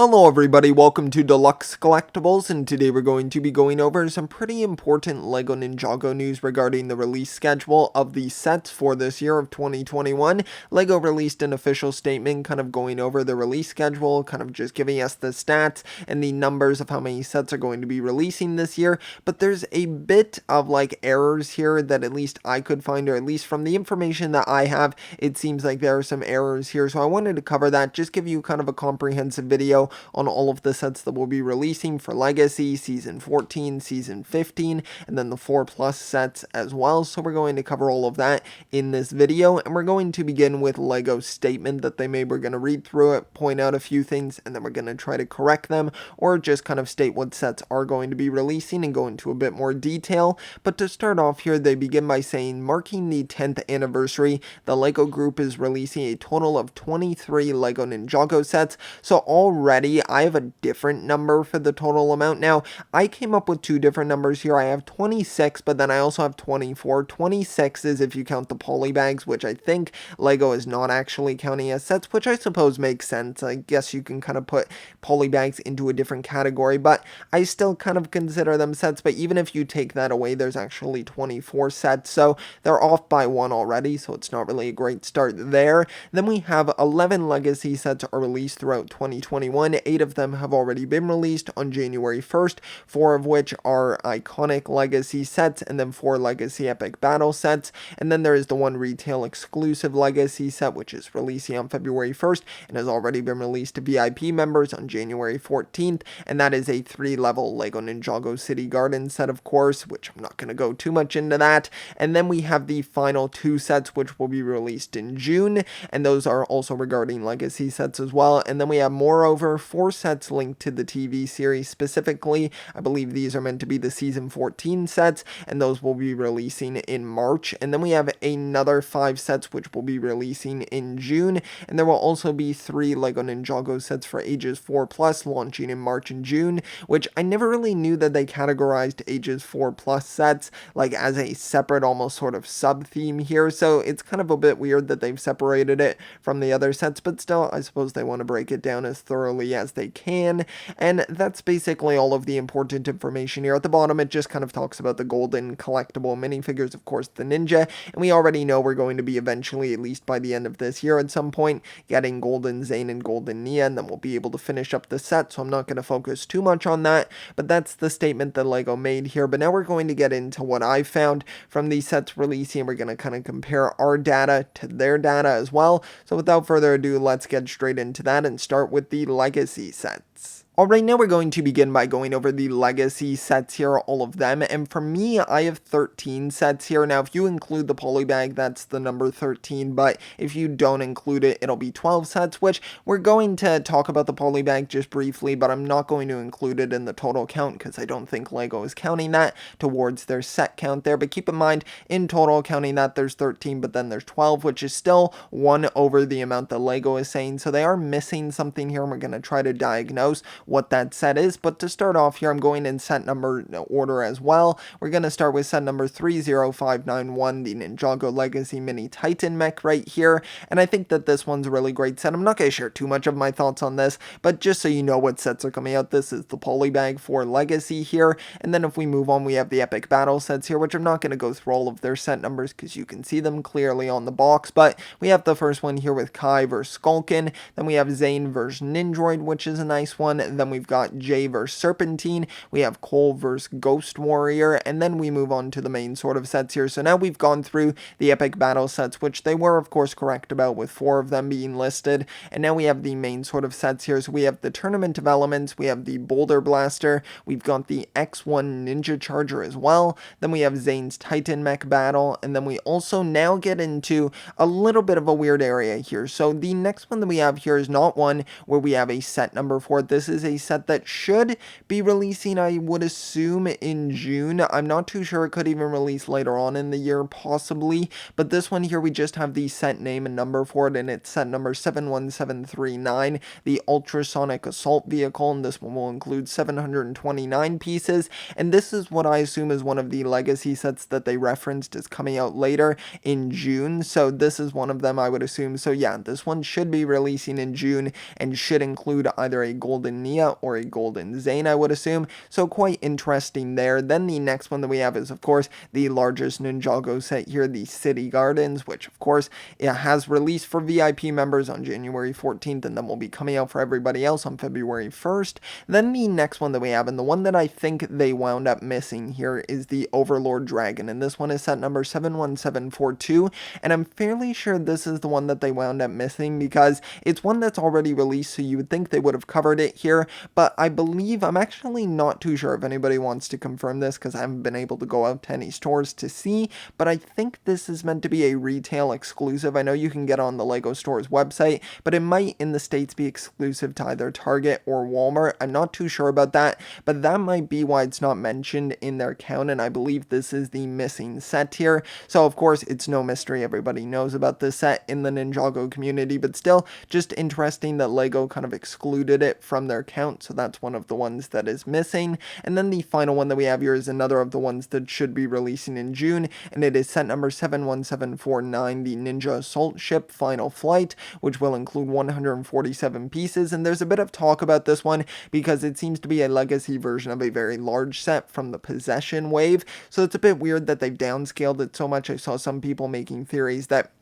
Hello everybody, welcome to Deluxe Collectibles, and today we're going to be going over some pretty important LEGO Ninjago news regarding the release schedule of the sets for this year of 2021. LEGO released an official statement kind of going over the release schedule, kind of just giving us the stats and the numbers of how many sets are going to be releasing this year, but there's a bit of errors here that at least I could find, or at least from the information that I have, it seems like there are some errors here, so I wanted to cover that, just give you kind of a comprehensive video on all of the sets that we'll be releasing for Legacy, Season 14, Season 15, and then the 4 Plus sets as well. So we're going to cover all of that in this video, and we're going to begin with LEGO's statement that they made. We're going to read through it, point out a few things, and then we're going to try to correct them, or just kind of state what sets are going to be releasing and go into a bit more detail. But to start off here, they begin by saying, marking the 10th anniversary, the LEGO Group is releasing a total of 23 LEGO Ninjago sets. So already I have a different number for the total amount. Now, I came up with two different numbers here. I have 26, but then I also have 24. 26 is if you count the polybags, which I think LEGO is not actually counting as sets, which I suppose makes sense. I guess you can kind of put polybags into a different category, but I still kind of consider them sets. But even if you take that away, there's actually 24 sets, so they're off by one already, so it's not really a great start there. Then we have 11 Legacy sets are released throughout 2021. 8 of them have already been released on January 1st, 4 of which are iconic Legacy sets, and then 4 Legacy Epic Battle sets. And then there is the one retail exclusive Legacy set, which is releasing on February 1st and has already been released to VIP members on January 14th, and that is a 3-level LEGO Ninjago City Garden set, of course, which I'm not going to go too much into that. And then we have the final 2 sets, which will be released in June, and those are also regarding Legacy sets as well. And then we have, moreover, 4 sets linked to the TV series specifically. I believe these are meant to be the Season 14 sets, and those will be releasing in March. And then we have another 5 sets which will be releasing in June, and there will also be 3 LEGO Ninjago sets for ages 4 plus launching in March and June, which I never really knew that they categorized ages 4 plus sets as a separate, almost sort of sub-theme here, so it's kind of a bit weird that they've separated it from the other sets, but still, I suppose they want to break it down as thoroughly as they can. And that's basically all of the important information here. At the bottom, it just kind of talks about the golden collectible minifigures, of course, the Ninja, and we already know we're going to be eventually, at least by the end of this year at some point, getting Golden Zane and Golden Nia, and then we'll be able to finish up the set, so I'm not going to focus too much on that, but that's the statement that LEGO made here. But now we're going to get into what I found from these sets releasing. We're going to kind of compare our data to their data as well, so without further ado, let's get straight into that and start with the Legacy sets. Alright, now we're going to begin by going over the Legacy sets here, all of them, and for me, I have 13 sets here. Now, if you include the polybag, that's the number 13, but if you don't include it, it'll be 12 sets, which we're going to talk about the polybag just briefly, but I'm not going to include it in the total count, because I don't think LEGO is counting that towards their set count there. But keep in mind, in total, counting that, there's 13, but then there's 12, which is still 1 over the amount that LEGO is saying, so they are missing something here, and we're going to try to diagnose what that set is. But to start off here, I'm going in set number order as well. We're going to start with set number 30591, the Ninjago Legacy Mini Titan Mech right here, and I think that this one's a really great set. I'm not going to share too much of my thoughts on this, but just so you know what sets are coming out, this is the polybag for Legacy here. And then if we move on, we have the Epic Battle sets here, which I'm not going to go through all of their set numbers because you can see them clearly on the box, but we have the first one here with Kai versus Skulkin, then we have Zane versus Nindroid, which is a nice one. Then we've got Jay versus Serpentine, we have Cole versus Ghost Warrior, and then we move on to the main sort of sets here. So now we've gone through the Epic Battle sets, which they were of course correct about, with 4 of them being listed, and now we have the main sort of sets here. So we have the Tournament of Elements, we have the Boulder Blaster, we've got the X1 Ninja Charger as well, then we have Zane's Titan Mech Battle, and then we also now get into a little bit of a weird area here. So the next one that we have here is not one where we have a set number for it. This is a set that should be releasing, I would assume, in June. I'm not too sure. It could even release later on in the year, possibly. But this one here, we just have the set name and number for it, and it's set number 71739, the Ultrasonic Assault Vehicle, and this one will include 729 pieces. And this is what I assume is one of the legacy sets that they referenced is coming out later in June. So this is one of them, I would assume. So yeah, this one should be releasing in June and should include either a Golden Nia or a Golden Zane, I would assume. So quite interesting there. Then the next one that we have is, of course, the largest Ninjago set here, the City Gardens, which, of course, it has released for VIP members on January 14th, and then will be coming out for everybody else on February 1st. Then the next one that we have, and the one that I think they wound up missing here, is the Overlord Dragon, and this one is set number 71742, and I'm fairly sure this is the one that they wound up missing because it's one that's already released, so you would think they would have covered it here, but I believe, I'm actually not too sure if anybody wants to confirm this because I haven't been able to go out to any stores to see, but I think this is meant to be a retail exclusive. I know you can get on the LEGO Store's website, but it might in the States be exclusive to either Target or Walmart. I'm not too sure about that, but that might be why it's not mentioned in their count, and I believe this is the missing set here. So of course, it's no mystery. Everybody knows about this set in the Ninjago community, but still just interesting that LEGO kind of excluded it from their count, so that's one of the ones that is missing. And then the final one that we have here is another of the ones that should be releasing in June, and it is set number 71749, the Ninja Assault Ship Final Flight, which will include 147 pieces. And there's a bit of talk about this one because it seems to be a legacy version of a very large set from the Possession wave, so it's a bit weird that they've downscaled it so much. I saw some people making theories that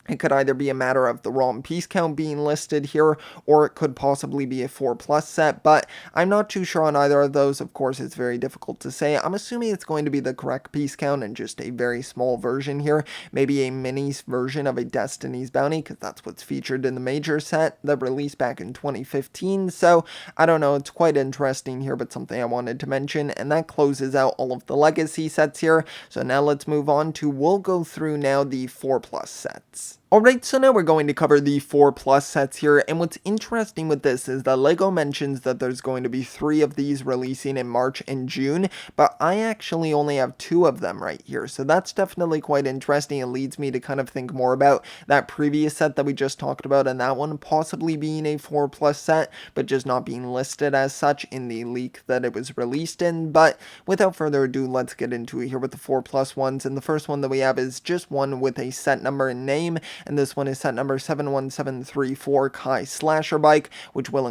it could either be a matter of the ROM piece count being listed here, or it could possibly be a 4+ set, but I'm not too sure on either of those. Of course, it's very difficult to say. I'm assuming it's going to be the correct piece count and just a very small version here, maybe a mini version of a Destiny's Bounty, because that's what's featured in the major set that released back in 2015, so I don't know, it's quite interesting here, but something I wanted to mention, and that closes out all of the legacy sets here. So now let's move on to, we'll go through now the 4+ sets. Alright, so now we're going to cover the 4+ sets here, and what's interesting with this is that LEGO mentions that there's going to be 3 of these releasing in March and June, but I actually only have 2 of them right here, so that's definitely quite interesting. It leads me to kind of think more about that previous set that we just talked about, and that one possibly being a 4+ set, but just not being listed as such in the leak that it was released in. But without further ado, let's get into it here with the 4+ ones, and the first one that we have is just one with a set number and name, and this one is set number 71734, Kai Slasher Bike, which will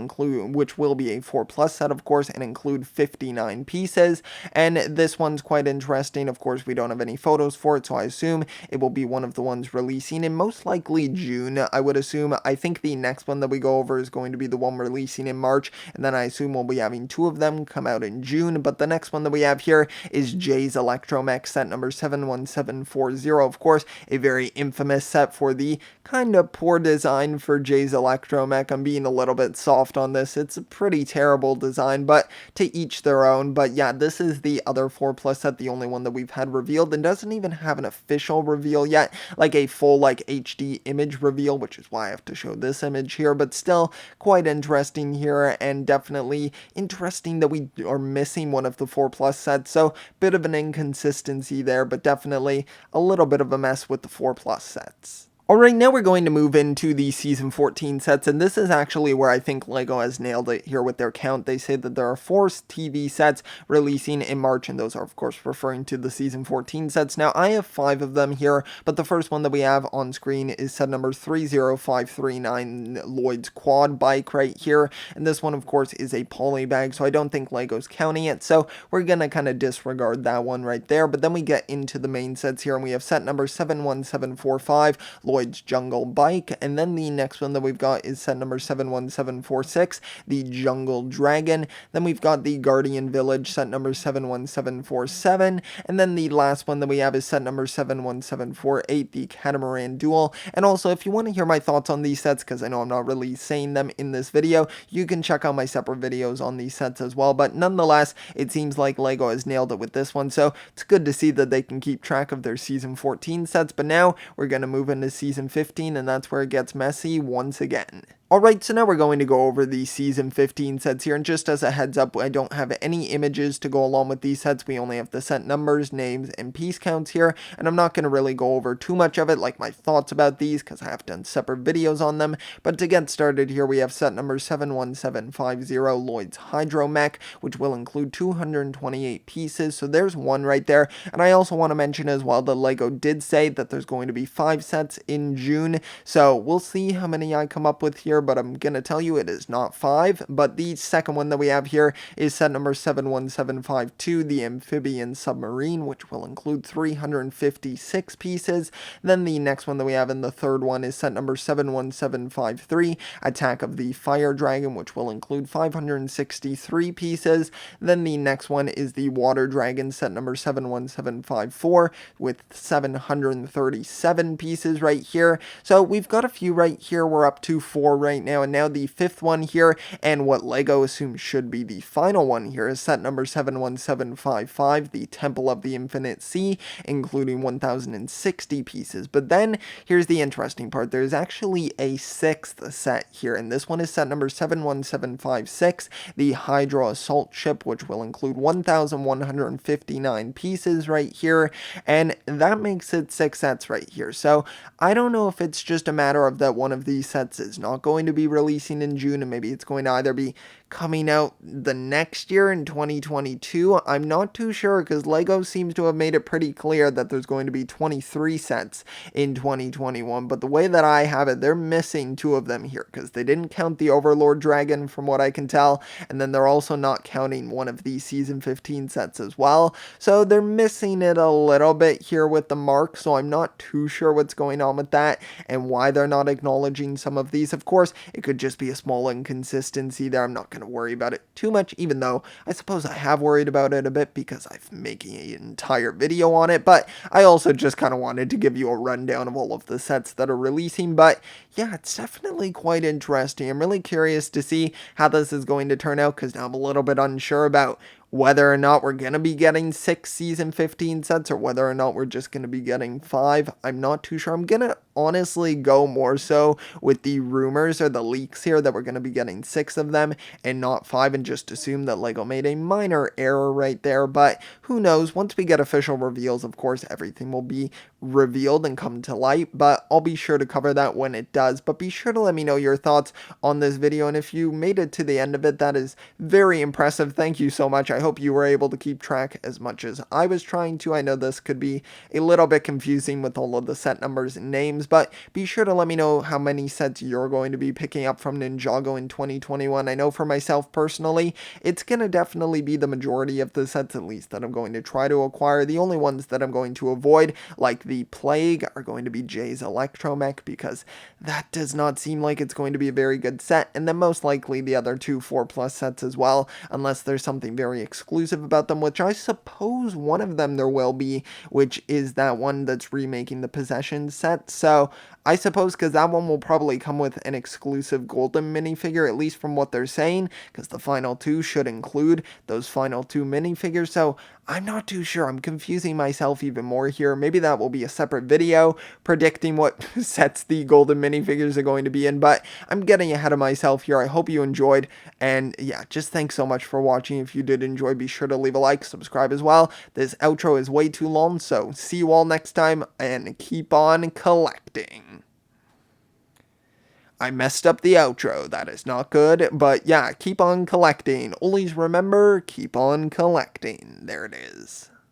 be a 4+ set, of course, and include 59 pieces. And this one's quite interesting. Of course, we don't have any photos for it, so I assume it will be one of the ones releasing in most likely June, I would assume. I think the next one that we go over is going to be the one releasing in March, and then I assume we'll be having 2 of them come out in June. But the next one that we have here is Jay's Electromech, set number 71740, of course, a very infamous set for the kind of poor design for Jay's Electromech. I'm being a little bit soft on this. It's a pretty terrible design, but to each their own. But yeah, this is the other 4+ set, the only one that we've had revealed, and doesn't even have an official reveal yet, like a full HD image reveal, which is why I have to show this image here. But still quite interesting here, and definitely interesting that we are missing one of the 4+ sets. So bit of an inconsistency there, but definitely a little bit of a mess with the 4+ sets. Alright, now we're going to move into the Season 14 sets, and this is actually where I think LEGO has nailed it here with their count. They say that there are 4 TV sets releasing in March, and those are, of course, referring to the Season 14 sets. Now, I have 5 of them here, but the first one that we have on screen is set number 30539, Lloyd's Quad Bike right here, and this one, of course, is a poly bag, so I don't think LEGO's counting it, so we're going to kind of disregard that one right there. But then we get into the main sets here, and we have set number 71745, Lloyd's Jungle Bike, and then the next one that we've got is set number 71746, the Jungle Dragon. Then we've got the Guardian Village, set number 71747, and then the last one that we have is set number 71748, the Catamaran Duel. And also, if you want to hear my thoughts on these sets, because I know I'm not really saying them in this video, you can check out my separate videos on these sets as well. But nonetheless, it seems like LEGO has nailed it with this one, so it's good to see that they can keep track of their Season 14 sets. But now we're going to move into Season 15, and that's where it gets messy once again. Alright, so now we're going to go over the Season 15 sets here, and just as a heads up, I don't have any images to go along with these sets. We only have the set numbers, names, and piece counts here, and I'm not going to really go over too much of it, like my thoughts about these, because I have done separate videos on them. But to get started here, we have set number 71750, Lloyd's Hydromech, which will include 228 pieces, so there's one right there. And I also want to mention as well that LEGO did say that there's going to be 5 sets in June, so we'll see how many I come up with here, but I'm gonna tell you it is not 5. But the second one that we have here is set number 71752, the Amphibian Submarine, which will include 356 pieces. Then the next one that we have in the third one is set number 71753, Attack of the Fire Dragon, which will include 563 pieces. Then the next one is the Water Dragon, set number 71754, with 737 pieces right here. So we've got a few right here. We're up to 4 right now, and now the fifth one here, and what LEGO assumes should be the final one here, is set number 71755, the Temple of the Infinite Sea, including 1060 pieces. But then here's the interesting part. There's actually a sixth set here, and this one is set number 71756, the Hydra Assault Ship, which will include 1159 pieces right here, and that makes it 6 sets right here. So I don't know if it's just a matter of that one of these sets is not going to be releasing in June, and maybe it's going to either be coming out the next year in 2022. I'm not too sure, because LEGO seems to have made it pretty clear that there's going to be 23 sets in 2021, but the way that I have it, they're missing 2 of them here, because they didn't count the Overlord Dragon from what I can tell, and then they're also not counting one of the Season 15 sets as well, so they're missing it a little bit here with the mark, so I'm not too sure what's going on with that, and why they're not acknowledging some of these. Of course, it could just be a small inconsistency there. I'm not going to worry about it too much, even though I suppose I have worried about it a bit because I'm making an entire video on it, but I also just kind of wanted to give you a rundown of all of the sets that are releasing. But yeah, it's definitely quite interesting. I'm really curious to see how this is going to turn out, because now I'm a little bit unsure about whether or not we're going to be getting 6 Season 15 sets, or whether or not we're just going to be getting 5. I'm not too sure. I'm going to honestly go more so with the rumors or the leaks here that we're going to be getting 6 of them and not 5, and just assume that LEGO made a minor error right there. But who knows? Once we get official reveals, of course, everything will be revealed and come to light, but I'll be sure to cover that when it does. But be sure to let me know your thoughts on this video, and if you made it to the end of it, that is very impressive. Thank you so much. I hope you were able to keep track as much as I was trying to. I know this could be a little bit confusing with all of the set numbers and names, but be sure to let me know how many sets you're going to be picking up from Ninjago in 2021. I know for myself personally, it's going to definitely be the majority of the sets, at least, that I'm going to try to acquire. The only ones that I'm going to avoid, like the Plague, are going to be Jay's Electromech, because that does not seem like it's going to be a very good set, and then most likely the other 2 4+ sets as well, unless there's something very exclusive about them, which I suppose one of them there will be, which is that one that's remaking the Possession set. So I suppose, because that one will probably come with an exclusive golden minifigure, at least from what they're saying, because the final 2 should include those final 2 minifigures. So I'm not too sure. I'm confusing myself even more here. Maybe that will be a separate video predicting what sets the golden minifigures are going to be in, but I'm getting ahead of myself here. I hope you enjoyed, and yeah, just thanks so much for watching. If you did enjoy, be sure to leave a like, subscribe as well. This outro is way too long, so see you all next time, and keep on collecting. I messed up the outro. That is not good, but yeah, keep on collecting. Always remember, keep on collecting. There it is.